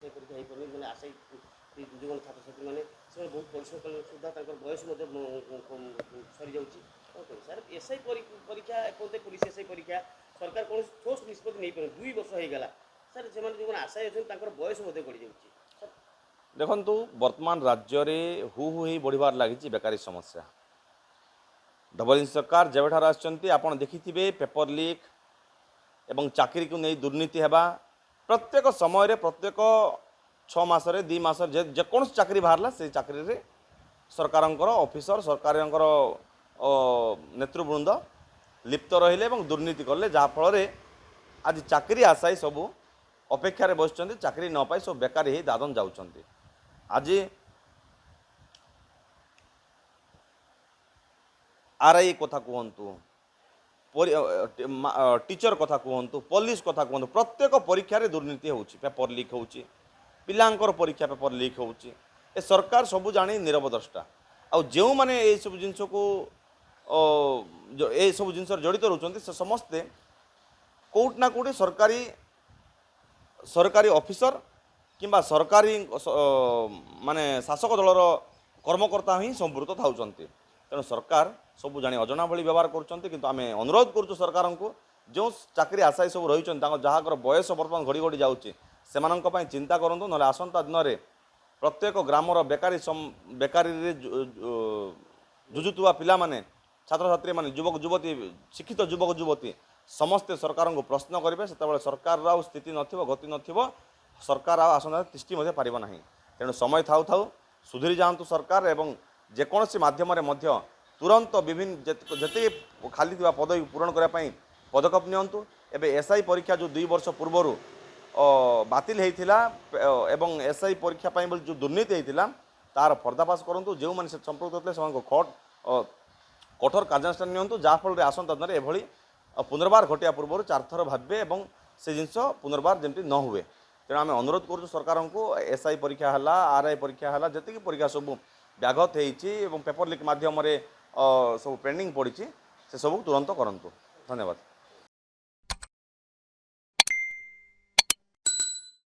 SI परीक्षा हो पारे मैंने आशायी जो छात्र छात्री मैंने बहुत परिश्रम कले सुधा बयस सरी जाऊँगी कौन कह सर एसआई परीक्षा एपते पुलिस एसआई परीक्षा सरकार कौन ठोस निष्पत्ति नहीं पारे 2 वर्ष हो गला सर से जो आशायी अच्छे बयस बढ़ी जाऊँगी देखु वर्तमान राज्य में हु हु ही बढ़िबार लगी बेकारी समस्या डबल इंजिन सरकार जेबठार आसपण देखिथे पेपर लीक एवं चाकरी को नहीं दुर्नीति हेबा प्रत्येक समय प्रत्येक 6 मासरे 2 मास जेको चाकरी बाहर से चाकरी रे सरकार ऑफिसर सरकार नेतृवृंद लिप्त रहिले और दुर्नीति कले जहाँफल आज चाकरी आशायी सबू अपेक्षार बस चाकरी न पाई सब बेकारी ही दादन जाऊँ आज आरआई कथा कहतु टीचर कथा कहतु पुलिस कथा कहतु प्रत्येक परीक्षा दुर्नीति हो पेपर लीक हो पिलांकर परीक्षा पेपर लीक हो सरकार सबू जानी नीरव द्रष्टा आउ जो मैंने ये सब जिनस को ये सब जिनस जड़ित रोचते से समस्ते कौटना कौटी सरकारी सरकारी ऑफिसर किंबा सरकारी माने शासक दलर कर्मकर्ता ही संपृक्त था तेणु सरकार सबू जानी अजना भली व्यवहार करें अनुरोध करुँ सरकार को जो चाकरी आशायी सब रही जहाँ बयस बर्तमान घड़ी घड़ी जाऊँगी से चिंता करूँ ना आसंता दिन में प्रत्येक ग्रामर बेकारी बेकारी जुजुवा पिला माने छात्र छात्री माने युवक युवती शिक्षित युवक युवती समस्ते सरकार को प्रश्न करेंगे से सरकार स्थिति नति नथिबो सरकार आसंता तिष्टि पार ना तेणु समय थाउ थाउ सुधरी जातु सरकार एवं जेकोसी माध्यम तुरंत विभिन्न जिते खाली पदवी पूरण करने पदक्षेप नियंतु एबे एसआई परीक्षा जो 2 वर्ष पूर्वर बातिल होता एवं एसआई परीक्षा जो दुर्नीति होता तार पर्दाफाश करूँ जो मैंने संपृक्त होते कठोर कार्यानुष्ठान नियंतु जहाँफल आसंता दिन एभली पुनर्बार घटिया पूर्व 4 थर भावे और से जिनस पुनर्बार जमी न हुए तेणु आम अनुरोध करुँ सरकार को एसआई परीक्षा है आरआई परीक्षा है जी परीक्षा सब व्याघत हो पेपर लीक मध्यम सब पेंडिंग पड़ी से सब तुरंत करूँ। धन्यवाद।